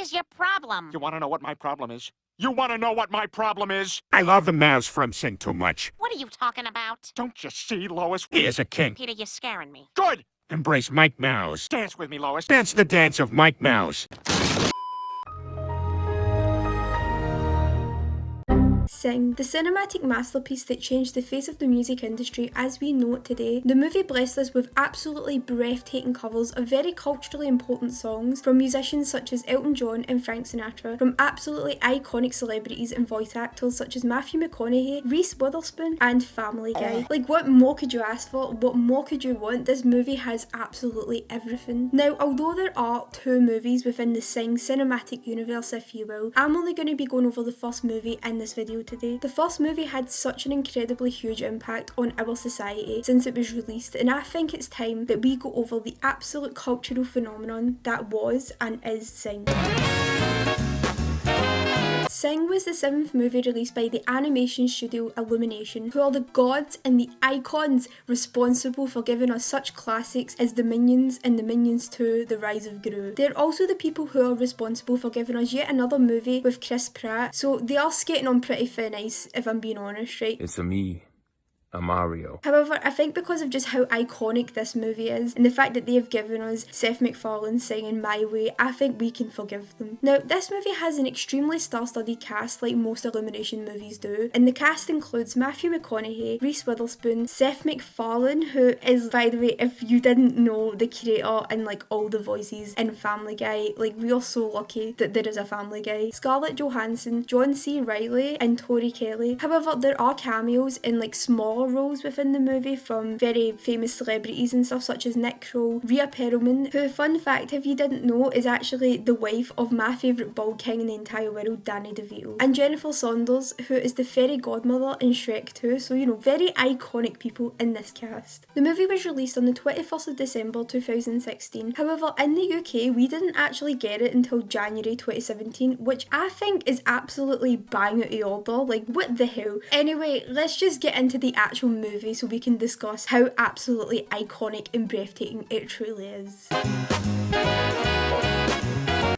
is your problem? You want to know what my problem is? You want to know what my problem is? I love the mouse from Sing Too Much. What are you talking about? Don't you see, Lois? He is a king. Peter, you're scaring me. Good! Embrace Mike Mouse. Dance with me, Lois. Dance the dance of Mike Mouse. Sing, the cinematic masterpiece that changed the face of the music industry as we know it today. The movie blessed us with absolutely breathtaking covers of very culturally important songs from musicians such as Elton John and Frank Sinatra, from absolutely iconic celebrities and voice actors such as Matthew McConaughey, Reese Witherspoon and Family Guy. Like, what more could you ask for? What more could you want? This movie has absolutely everything. Now, although there are 2 movies within the Sing cinematic universe, if you will, I'm only going to be going over the first movie in this video today. The first movie had such an incredibly huge impact on our society since it was released, and I think it's time that we go over the absolute cultural phenomenon that was and is Sing. Sing was the 7th movie released by the animation studio Illumination, who are the gods and the icons responsible for giving us such classics as The Minions and The Minions 2: The Rise of Gru. They're also the people who are responsible for giving us yet another movie with Chris Pratt, so they are skating on pretty thin ice, if I'm being honest, right? It's me, Mario. However, I think because of just how iconic this movie is and the fact that they have given us Seth MacFarlane singing My Way, I think we can forgive them. Now, this movie has an extremely star-studded cast like most Illumination movies do, and the cast includes Matthew McConaughey, Reese Witherspoon, Seth MacFarlane, who is, by the way, if you didn't know, the creator and like all the voices in Family Guy. Like, we are so lucky that there is a Family Guy. Scarlett Johansson, John C. Reilly and Tori Kelly. However, there are cameos in like small roles within the movie from very famous celebrities and stuff such as Nick Kroll, Rhea Perlman, who, fun fact if you didn't know, is actually the wife of my favourite bald king in the entire world, Danny DeVito, and Jennifer Saunders, who is the fairy godmother in Shrek 2, so you know, very iconic people in this cast. The movie was released on the 21st of December 2016, however in the UK we didn't actually get it until January 2017, which I think is absolutely bang out of order, like what the hell. Anyway, let's just get into the actual movie so we can discuss how absolutely iconic and breathtaking it truly is.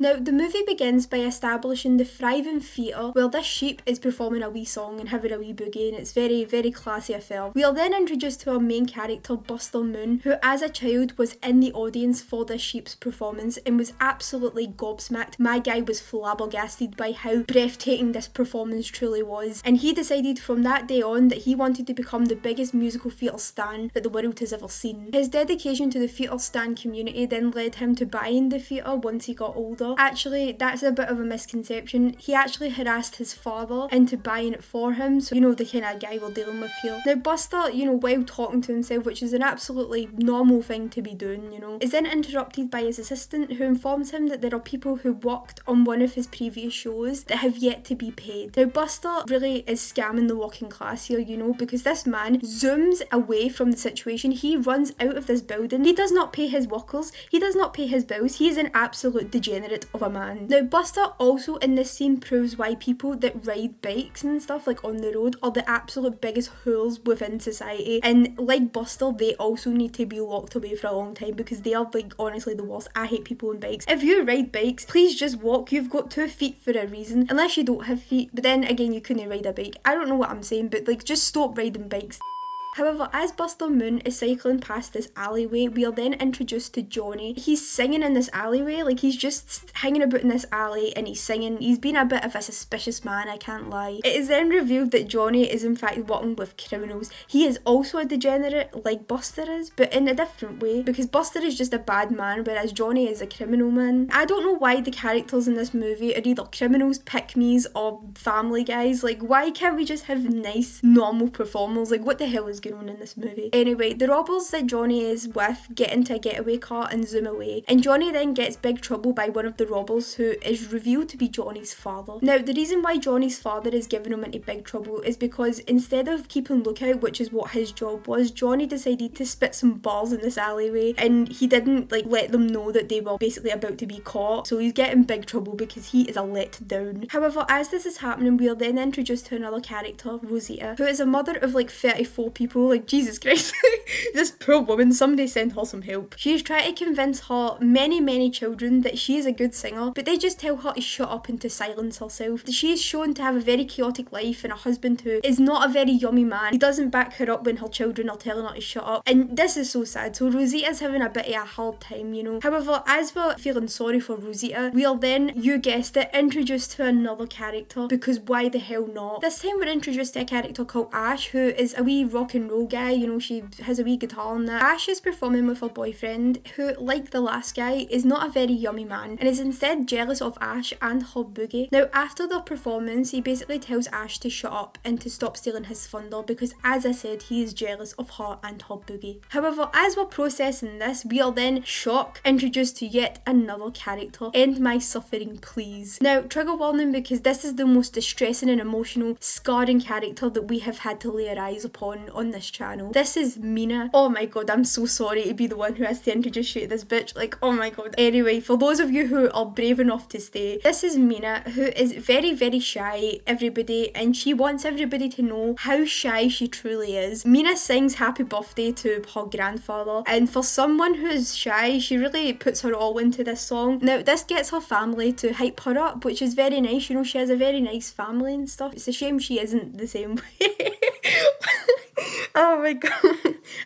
Now, the movie begins by establishing the thriving theatre where this sheep is performing a wee song and having a wee boogie, and it's very, very classy affair. We are then introduced to our main character, Buster Moon, who as a child was in the audience for this sheep's performance and was absolutely gobsmacked. My guy was flabbergasted by how breathtaking this performance truly was, and he decided from that day on that he wanted to become the biggest musical theatre stan that the world has ever seen. His dedication to the theatre stan community then led him to buying the theatre once he got older. Actually, that's a bit of a misconception. He actually harassed his father into buying it for him, so you know the kind of guy we're dealing with here. Now Buster, you know, while talking to himself, which is an absolutely normal thing to be doing, you know, is then interrupted by his assistant who informs him that there are people who worked on one of his previous shows that have yet to be paid. Now Buster really is scamming the working class here, you know, because this man zooms away from the situation. He runs out of this building. He does not pay his workers. He does not pay his bills. He is an absolute degenerate of a man. Now Buster also in this scene proves why people that ride bikes and stuff like on the road are the absolute biggest whores within society, and like Buster they also need to be locked away for a long time because they are like honestly the worst. I hate people on bikes. If you ride bikes, please just walk. You've got 2 feet for a reason, unless you don't have feet, but then again you couldn't ride a bike. I don't know what I'm saying, but like just stop riding bikes. However, as Buster Moon is cycling past this alleyway, we are then introduced to Johnny. He's singing in this alleyway, like he's just hanging about in this alley and he's singing. He's been a bit of a suspicious man, I can't lie. It is then revealed that Johnny is in fact working with criminals. He is also a degenerate like Buster is, but in a different way, because Buster is just a bad man, whereas Johnny is a criminal man. I don't know why the characters in this movie are either criminals, pick-me's, or family guys. Like, why can't we just have nice, normal performers? Like, what the hell is going on in this movie? Anyway, the robbers that Johnny is with get into a getaway car and zoom away, and Johnny then gets big trouble by one of the robbers who is revealed to be Johnny's father. Now, the reason why Johnny's father is giving him into big trouble is because instead of keeping lookout, which is what his job was, Johnny decided to spit some balls in this alleyway, and he didn't like let them know that they were basically about to be caught, so he's getting big trouble because he is a letdown. However, as this is happening, we are then introduced to another character, Rosita, who is a mother of like 34 people people, like, Jesus Christ. This poor woman, somebody send her some help. She's trying to convince her many children that she is a good singer, but they just tell her to shut up and to silence herself. She is shown to have a very chaotic life and a husband who is not a very yummy man. He doesn't back her up when her children are telling her to shut up, and this is so sad. So Rosita's having a bit of a hard time, you know. However, as we're feeling sorry for Rosita, we are then, you guessed it, introduced to another character, because why the hell not? This time we're introduced to a character called Ash, who is a wee rock and roll guy, you know, she has a wee guitar and that. Ash is performing with her boyfriend, who, like the last guy, is not a very yummy man, and is instead jealous of Ash and her boogie. Now, after their performance, he basically tells Ash to shut up and to stop stealing his thunder, because as I said, he is jealous of her and her boogie. However, as we're processing this, we are then shocked, introduced to yet another character. End my suffering, please. Now, trigger warning, because this is the most distressing and emotional, scarring character that we have had to lay our eyes upon on this channel. This is Mina. Oh my god, I'm so sorry to be the one who has to introduce you to this bitch. Like, oh my god. Anyway, for those of you who are brave enough to stay, this is Mina, who is very shy, everybody, and she wants everybody to know how shy she truly is. Mina sings happy birthday to her grandfather, and for someone who is shy, she really puts her all into this song. Now, this gets her family to hype her up, which is very nice. You know, she has a very nice family and stuff. It's a shame she isn't the same way. Oh my god.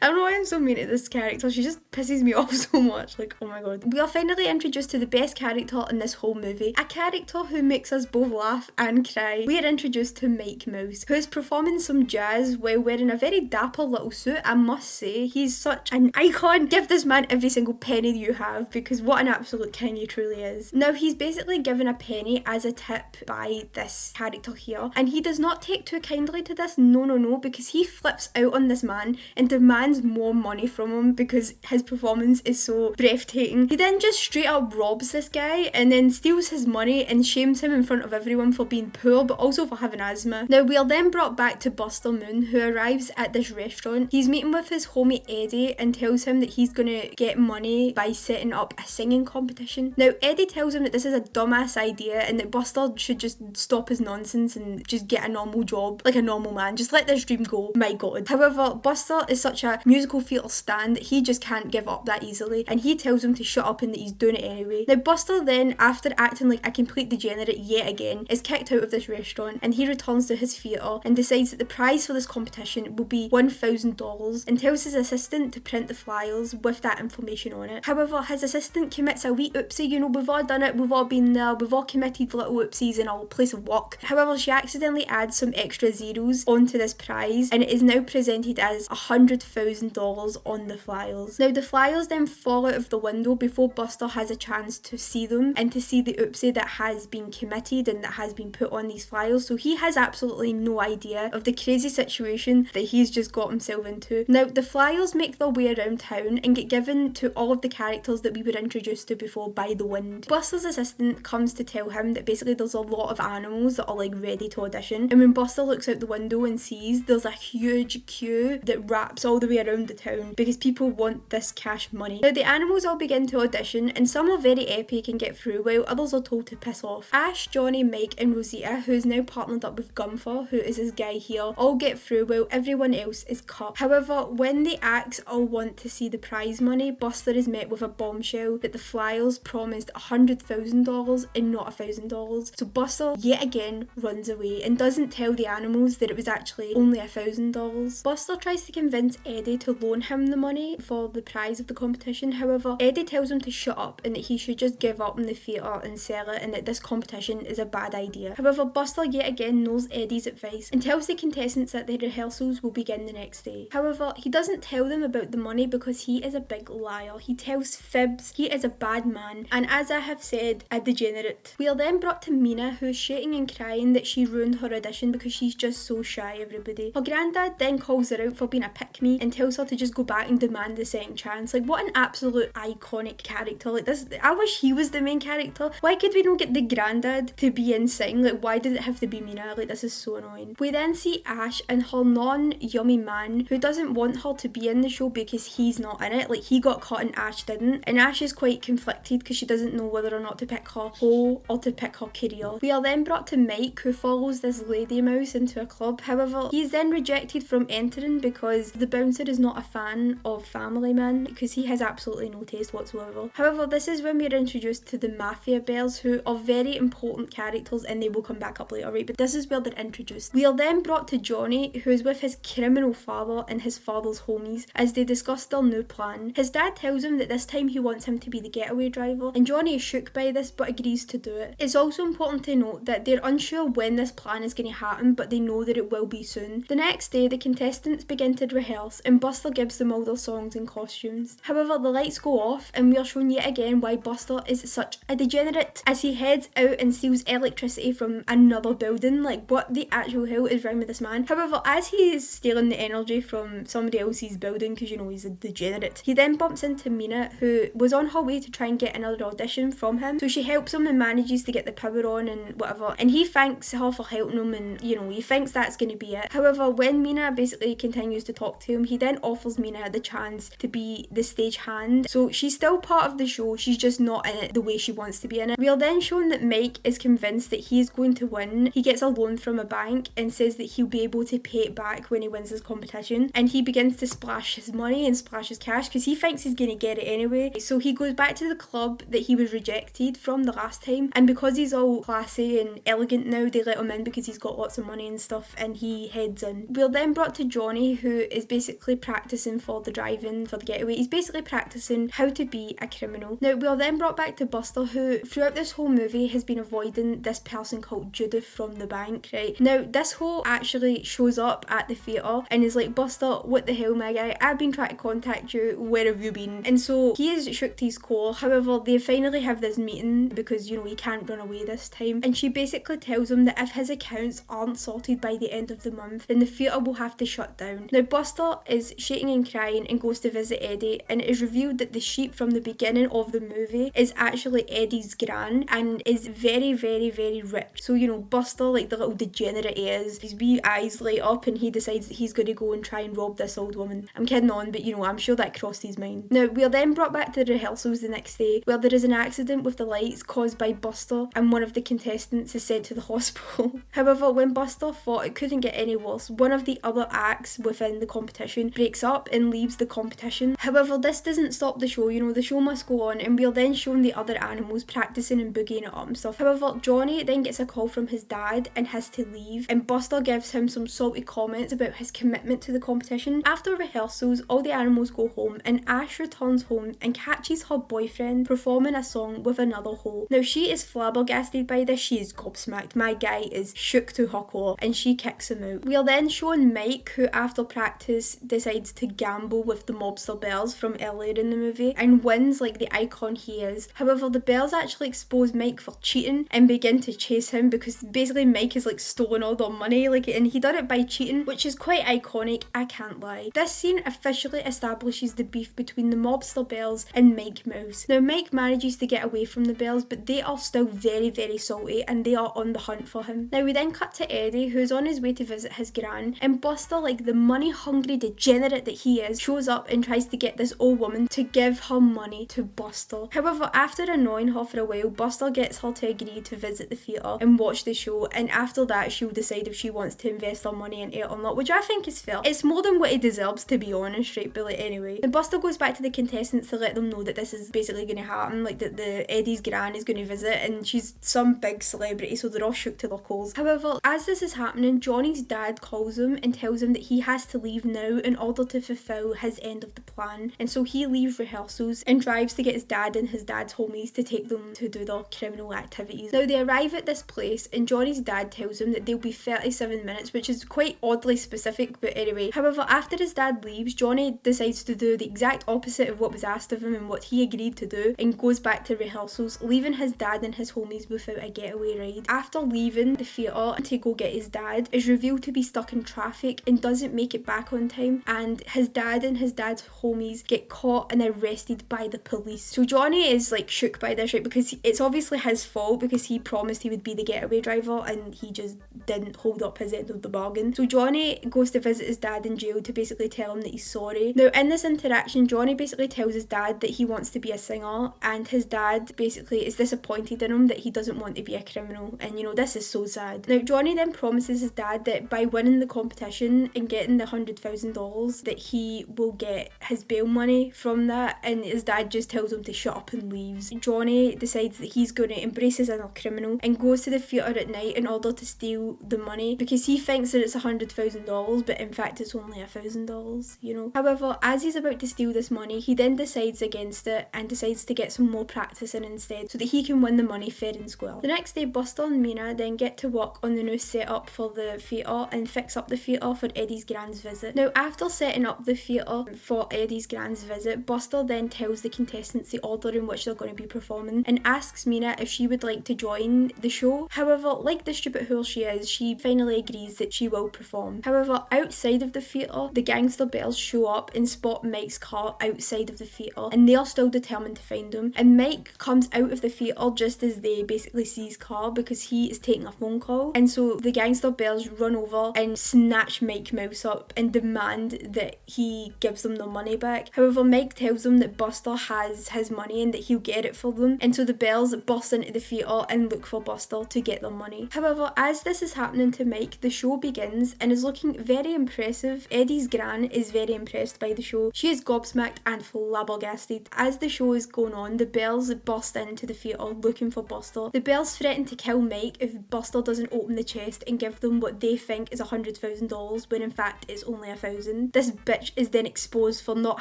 I don't know why I'm so mean to this character. She just pisses me off so much. Like, oh my god. We are finally introduced to the best character in this whole movie. A character who makes us both laugh and cry. We are introduced to Mike Mouse, who is performing some jazz while wearing a very dapper little suit. I must say, he's such an icon. Give this man every single penny that you have, because what an absolute king he truly is. Now, he's basically given a penny as a tip by this character here, and he does not take too kindly to this. No, because he flips out on this man and demands more money from him because his performance is so breathtaking. He then just straight up robs this guy and then steals his money and shames him in front of everyone for being poor, but also for having asthma. Now, we are then brought back to Buster Moon, who arrives at this restaurant. He's meeting with his homie Eddie and tells him that he's gonna get money by setting up a singing competition. Now, Eddie tells him that this is a dumbass idea and that Buster should just stop his nonsense and just get a normal job like a normal man. Just let this dream go. My god. However, Buster is such a musical theatre stan that he just can't give up that easily, and he tells him to shut up and that he's doing it anyway. Now, Buster then, after acting like a complete degenerate yet again, is kicked out of this restaurant, and he returns to his theatre and decides that the prize for this competition will be $1,000 and tells his assistant to print the flyers with that information on it. However, his assistant commits a wee oopsie. You know, we've all done it, we've all been there, we've all committed little oopsies in our place of work. However, she accidentally adds some extra zeros onto this prize, and it is now presented as $100,000 on the flyers. Now, the flyers then fall out of the window before Buster has a chance to see them and to see the oopsie that has been committed and that has been put on these flyers. So he has absolutely no idea of the crazy situation that he's just got himself into. Now, the flyers make their way around town and get given to all of the characters that we were introduced to before by the wind. Buster's assistant comes to tell him that basically there's a lot of animals that are like ready to audition, and when Buster looks out the window and sees there's a huge queue that wraps all the way around the town because people want this cash money. Now, the animals all begin to audition, and some are very epic and get through while others are told to piss off. Ash, Johnny, Mike and Rosita, who is now partnered up with Gunther, who is this guy here, all get through while everyone else is cut. However, when the acts all want to see the prize money, Buster is met with a bombshell that the flyers promised $100,000 and not $1,000. So Buster yet again runs away and doesn't tell the animals that it was actually only $1,000. Buster tries to convince Eddie to loan him the money for the prize of the competition. However, Eddie tells him to shut up and that he should just give up in the theatre and sell it, and that this competition is a bad idea. However, Buster yet again knows Eddie's advice and tells the contestants that the rehearsals will begin the next day. However, he doesn't tell them about the money because he is a big liar. He tells fibs. He is a bad man, and as I have said, a degenerate. We are then brought to Mina, who is shaking and crying that she ruined her audition because she's just so shy, everybody. Her granddad then calls her out for being a pick-me and tells her to just go back and demand the second chance. Like, what an absolute iconic character. Like, this, I wish he was the main character. Why could we not get the granddad to be in sing? Like, why did it have to be Mina? Like, this is so annoying. We then see Ash and her non-yummy man who doesn't want her to be in the show because he's not in it. Like, he got cut and Ash didn't, and Ash is quite conflicted because she doesn't know whether or not to pick her hoe or to pick her career. We are then brought to Mike, who follows this lady mouse into a club. However, he's then rejected from entering entering because the bouncer is not a fan of Family Man because he has absolutely no taste whatsoever. However, this is when we're introduced to the Mafia Bears, who are very important characters and they will come back up later, right? But this is where they're introduced. We are then brought to Johnny, who is with his criminal father and his father's homies as they discuss their new plan. His dad tells him that this time he wants him to be the getaway driver, and Johnny is shook by this but agrees to do it. It's also important to note that they're unsure when this plan is going to happen, but they know that it will be soon. The next day, the contestants begin to rehearse and Buster gives them all their songs and costumes. However, the lights go off and we are shown yet again why Buster is such a degenerate as he heads out and steals electricity from another building. Like, what the actual hell is wrong with this man? However, as he is stealing the energy from somebody else's building, because you know he's a degenerate, he then bumps into Mina, who was on her way to try and get another audition from him. So she helps him and manages to get the power on and whatever, and he thanks her for helping him, and you know, he thinks that's going to be it. However, when Mina basically continues to talk to him, he then offers Mina the chance to be the stage hand. So she's still part of the show, she's just not in it the way she wants to be in it. We are then shown that Mike is convinced that he is going to win. He gets a loan from a bank and says that he'll be able to pay it back when he wins his competition, and he begins to splash his money and splash his cash because he thinks he's going to get it anyway. So he goes back to the club that he was rejected from the last time, and because he's all classy and elegant now, they let him in because he's got lots of money and stuff, and he heads in. We're then brought to Johnny, who is basically practicing for the driving for the getaway. He's basically practicing how to be a criminal. Now we are then brought back to Buster, who throughout this whole movie has been avoiding this person called Judith from the bank, right? Now this whole actually shows up at the theatre and is like, Buster, what the hell, my guy? I've been trying to contact you, where have you been? And so he is shook to his core. However, they finally have this meeting because, you know, he can't run away this time, and she basically tells him that if his accounts aren't sorted by the end of the month, then the theatre will have to shut down. Now Buster is shaking and crying and goes to visit Eddie, and it is revealed that the sheep from the beginning of the movie is actually Eddie's gran and is very, very, very rich. So, you know, Buster, like the little degenerate he is, his wee eyes light up and he decides that he's going to go and try and rob this old woman. I'm kidding on, but you know, I'm sure that crossed his mind. Now we are then brought back to the rehearsals the next day, where there is an accident with the lights caused by Buster, and one of the contestants is sent to the hospital. However, when Buster thought it couldn't get any worse, one of the other acts within the competition breaks up and leaves the competition. However, this doesn't stop the show, you know, the show must go on, and we are then shown the other animals practicing and boogieing it up and stuff. However, Johnny then gets a call from his dad and has to leave, and Buster gives him some salty comments about his commitment to the competition. After rehearsals, all the animals go home, and Ash returns home and catches her boyfriend performing a song with another hoe. Now she is flabbergasted by this, she is gobsmacked, my guy is shook to her core, and she kicks him out. We are then shown Mike, who after practice decides to gamble with the mobster Bears from earlier in the movie and wins like the icon he is. However, the Bears actually expose Mike for cheating and begin to chase him because basically Mike has like stolen all their money, like, and he done it by cheating, which is quite iconic, I can't lie. This scene officially establishes the beef between the mobster Bears and Mike Mouse. Now Mike manages to get away from the Bears, but they are still very, very salty and they are on the hunt for him. Now we then cut to Eddie, who's on his way to visit his gran, and Buster, like the money hungry degenerate that he is, shows up and tries to get this old woman to give her money to Buster. However, after annoying her for a while, Buster gets her to agree to visit the theatre and watch the show, and after that she'll decide if she wants to invest her money in it or not, which I think is fair. It's more than what he deserves, to be honest, right? But like, anyway. And Buster goes back to the contestants to let them know that this is basically going to happen, like that the Eddie's gran is going to visit, and she's some big celebrity, so they're all shook to their cores. However, as this is happening, Johnny's dad calls him and tells him that he has to leave now in order to fulfill his end of the plan, and so he leaves rehearsals and drives to get his dad and his dad's homies to take them to do their criminal activities. Now they arrive at this place and Johnny's dad tells him that they'll be 37 minutes, which is quite oddly specific, but anyway. However, after his dad leaves, Johnny decides to do the exact opposite of what was asked of him and what he agreed to do, and goes back to rehearsals, leaving his dad and his homies without a getaway ride. After leaving the theatre to go get his dad, is revealed to be stuck in traffic and doesn't make it back on time, and his dad and his dad's homies get caught and arrested by the police. So Johnny is like shook by this, right, because it's obviously his fault because he promised he would be the getaway driver and he just didn't hold up his end of the bargain. So Johnny goes to visit his dad in jail to basically tell him that he's sorry. Now in this interaction, Johnny basically tells his dad that he wants to be a singer, and his dad basically is disappointed in him that he doesn't want to be a criminal, and you know, this is so sad. Now Johnny then promises his dad that by winning the competition, and getting the $100,000 that he will get his bail money from that, and his dad just tells him to shut up and leaves. Johnny decides that he's going to embrace his inner criminal and goes to the theatre at night in order to steal the money because he thinks that it's $100,000, but in fact it's only $1,000, you know. However, as he's about to steal this money, he then decides against it and decides to get some more practice in instead so that he can win the money fair and square. The next day, Buster and Mina then get to work on the new setup for the theatre and fix up the theatre for Eddie's grand's visit. Now, after setting up the theatre for Eddie's grand's visit, Buster then tells the contestants the order in which they're going to be performing and asks Mina if she would like to join the show. However, like the stupid whore she is, she finally agrees that she will perform. However, outside of the theatre, the Gangster Bells show up and spot Mike's car outside of the theatre, and they are still determined to find him. And Mike comes out of the theatre just as they basically see his car because he is taking a phone call, and so the Gangster Bells run over and snatch Mike Mouse up and demand that he gives them their money back. However, Mike tells them that Buster has his money and that he'll get it for them, and so the Bells burst into the theatre and look for Buster to get their money. However, as this is happening to Mike, the show begins and is looking very impressive. Eddie's gran is very impressed by the show. She is gobsmacked and flabbergasted. As the show is going on, the Bells burst into the theatre looking for Buster. The Bells threaten to kill Mike if Buster doesn't open the chest and give them what they think is $100,000 when in fact it's only $1,000. This bitch is then exposed for not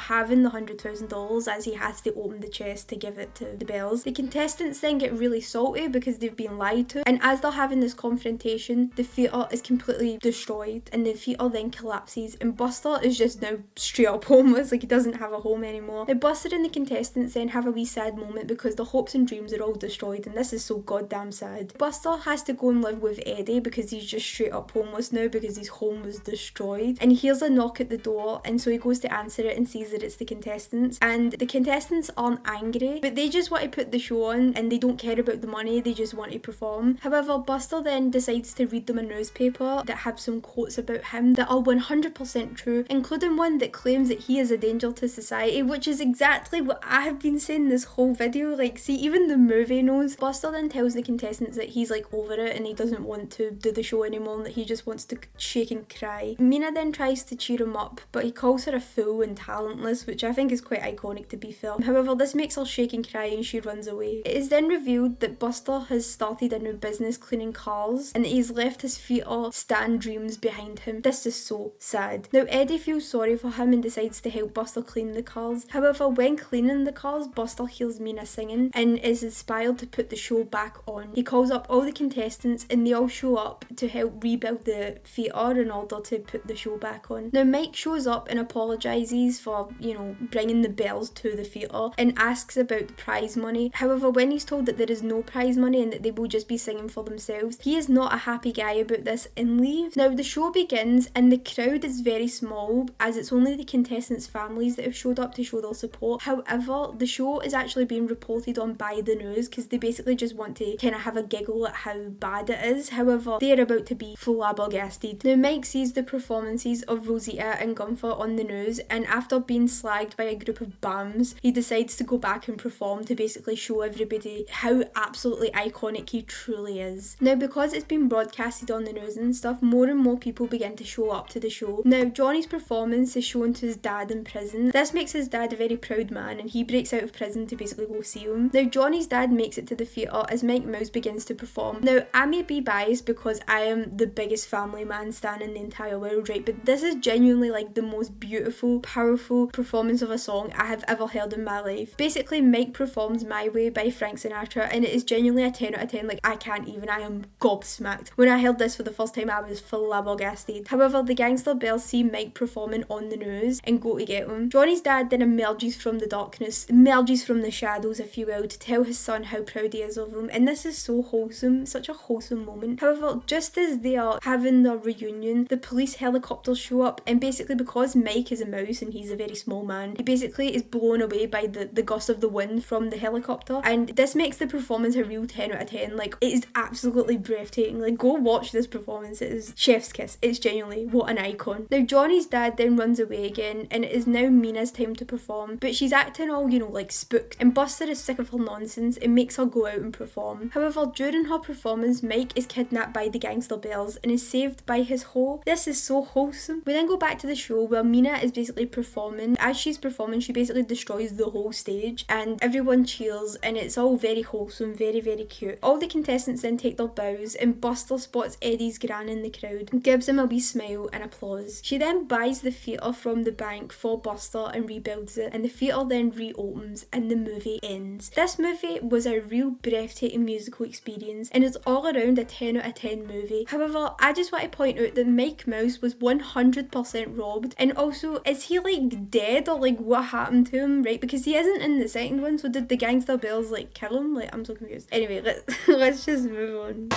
having the $100,000 as he has to open the chest to give it to the Bells. The contestants then get really salty because they've been lied to, and as they're having this confrontation, the theatre is completely destroyed and the theatre then collapses, and Buster is just now straight up homeless, like he doesn't have a home anymore. Now Buster and the contestants then have a wee sad moment because their hopes and dreams are all destroyed, and this is so goddamn sad. Buster has to go and live with Eddie because he's just straight up homeless now because his home was destroyed, and he hears a knock at the door, and so he goes to answer it and sees that it's the contestants, and the contestants aren't angry, but they just want to put the show on and they don't care about the money, they just want to perform. However, Buster then decides to read them a newspaper that have some quotes about him that are 100% true, including one that claims that he is a danger to society, which is exactly what I have been saying this whole video. Like, see, even the movie knows. Buster then tells the contestants that he's like over it and he doesn't want to do the show anymore and that he just wants to shake and cry. Mina then tries to cheer him up, but he calls her a fool and talentless, which I think is quite iconic to be filmed. However, this makes her shake and cry and she runs away. It is then revealed that Buster has started a new business cleaning cars and that he's left his theatre stand dreams behind him. This is so sad. Now Eddie feels sorry for him and decides to help Buster clean the cars. However, when cleaning the cars, Buster hears Mina singing and is inspired to put the show back on. He calls up all the contestants and they all show up to help rebuild the theatre in order to put the show back on. Now Mike shows up and apologises for, you know, bringing the Bells to the theatre and asks about the prize money. However, when he's told that there is no prize money and that they will just be singing for themselves, he is not a happy guy about this and leaves. Now the show begins and the crowd is very small as it's only the contestants' families that have showed up to show their support. However, the show is actually being reported on by the news because they basically just want to kind of have a giggle at how bad it is. However, they're about to be flabbergasted. Now Mike sees the performances of Rosita and Gunther on the news, and after being slagged by a group of bums, he decides to go back and perform to basically show everybody how absolutely iconic he truly is. Now because it's been broadcasted on the news and stuff, more and more people begin to show up to the show. Now Johnny's performance is shown to his dad in prison. This makes his dad a very proud man and he breaks out of prison to basically go see him. Now Johnny's dad makes it to the theatre as Mike Mouse begins to perform. Now I may be biased because I am the biggest Family Man stan in the entire world, right, but this is genuinely like the most beautiful, powerful performance of a song I have ever heard in my life. Basically Mike performs My Way by Frank Sinatra and it is genuinely a 10 out of 10. Like, I can't even, I am gobsmacked. When I heard this for the first time I was flabbergasted. However, the Gangster Bells see Mike performing on the news and go to get him. Johnny's dad then emerges from the darkness, emerges from the shadows if you will, to tell his son how proud he is of him, and this is so wholesome, such a wholesome moment. However, just as they are having their reunion, the police helicopters show up, and basically because Mike is a mouse and he's a very small man, he basically is blown away by the gust of the wind from the helicopter, and this makes the performance a real 10 out of 10. Like, it is absolutely breathtaking. Like, go watch this performance. It is chef's kiss. It's genuinely what an icon. Now Johnny's dad then runs away again and it is now Mina's time to perform, but she's acting all, you know, like spooked, and Buster is sick of her nonsense and makes her go out and perform. However, during her performance, Mike is kidnapped by the Gangster Bells and is saved by his hoe. This is so wholesome. We then go back to the show where Mina is basically performing. As she's performing, she basically destroys the whole stage and everyone cheers and it's all very wholesome, very, very cute. All the contestants then take their bows and Buster spots Eddie's gran in the crowd and gives him a wee smile and applause. She then buys the theatre from the bank for Buster and rebuilds it, and the theatre then reopens and the movie ends. This movie was a real breathtaking musical experience and it's all around a 10 out of 10 movie. However, I just want to point out that Mike Mouse was 100% robbed, and also, is he like dead or like what happened to him, right? Because he isn't in the second one, so did the Gangster Bells like kill him? Like, I'm so confused. Anyway, let's just move on.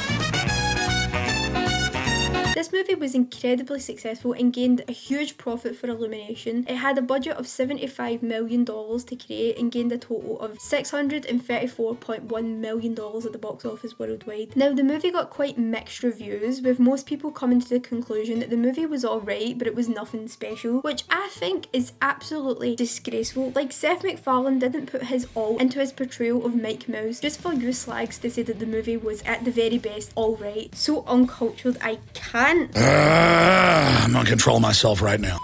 This movie was incredibly successful and gained a huge profit for Illumination. It had a budget of $75 million to create and gained a total of $634.1 million at the box office worldwide. Now, the movie got quite mixed reviews, with most people coming to the conclusion that the movie was alright, but it was nothing special, which I think is absolutely disgraceful. Like, Seth MacFarlane didn't put his all into his portrayal of Mike Mouse just for you slags to say that the movie was at the very best alright. So uncultured, I can't. I'm not controlling myself right now.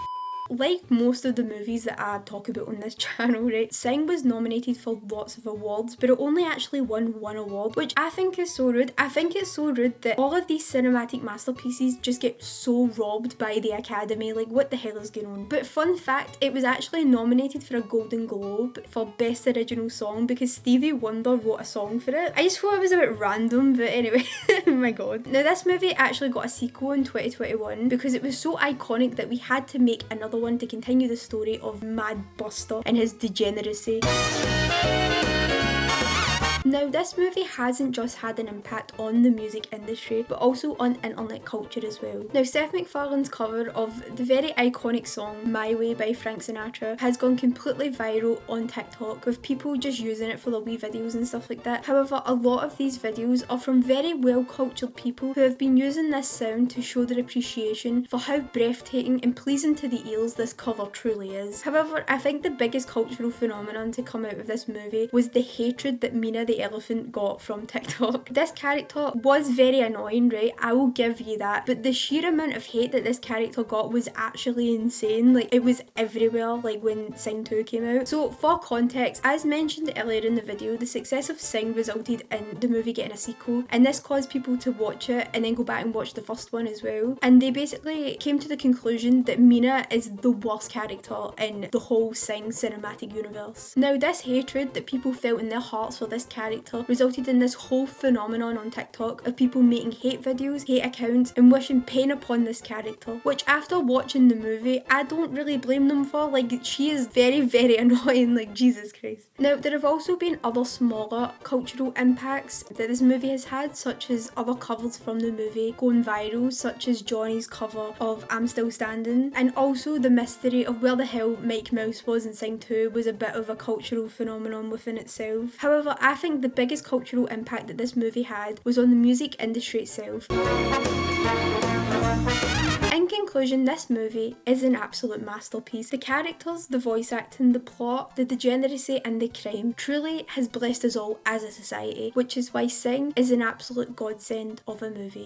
Like most of the movies that I talk about on this channel, right, Sing was nominated for lots of awards, but it only actually won one award, which I think is so rude. I think it's so rude that all of these cinematic masterpieces just get so robbed by the Academy. Like, what the hell is going on? But fun fact, it was actually nominated for a Golden Globe for Best Original Song because Stevie Wonder wrote a song for it. I just thought it was a bit random, but anyway, oh my god. Now, this movie actually got a sequel in 2021 because it was so iconic that we had to make another one to continue the story of Mad Buster and his degeneracy. Now, this movie hasn't just had an impact on the music industry, but also on internet culture as well. Now, Seth MacFarlane's cover of the very iconic song My Way by Frank Sinatra has gone completely viral on TikTok, with people just using it for their wee videos and stuff like that. However, a lot of these videos are from very well-cultured people who have been using this sound to show their appreciation for how breathtaking and pleasing to the ears this cover truly is. However, I think the biggest cultural phenomenon to come out of this movie was the hatred that Mina the elephant got from TikTok. This character was very annoying, right? I will give you that. But the sheer amount of hate that this character got was actually insane. Like, it was everywhere, like when Sing 2 came out. So for context, as mentioned earlier in the video, the success of Sing resulted in the movie getting a sequel, and this caused people to watch it and then go back and watch the first one as well. And they basically came to the conclusion that Mina is the worst character in the whole Sing cinematic universe. Now, this hatred that people felt in their hearts for this character resulted in this whole phenomenon on TikTok of people making hate videos, hate accounts, and wishing pain upon this character, which after watching the movie, I don't really blame them for. Like, she is very, very annoying, like, Jesus Christ. Now, there have also been other smaller cultural impacts that this movie has had, such as other covers from the movie going viral, such as Johnny's cover of I'm Still Standing, and also the mystery of where the hell Mike Mouse was in Sing 2 was a bit of a cultural phenomenon within itself. However, I think the biggest cultural impact that this movie had was on the music industry itself. In conclusion, this movie is an absolute masterpiece. The characters, the voice acting, the plot, the degeneracy and the crime truly has blessed us all as a society, which is why Sing is an absolute godsend of a movie.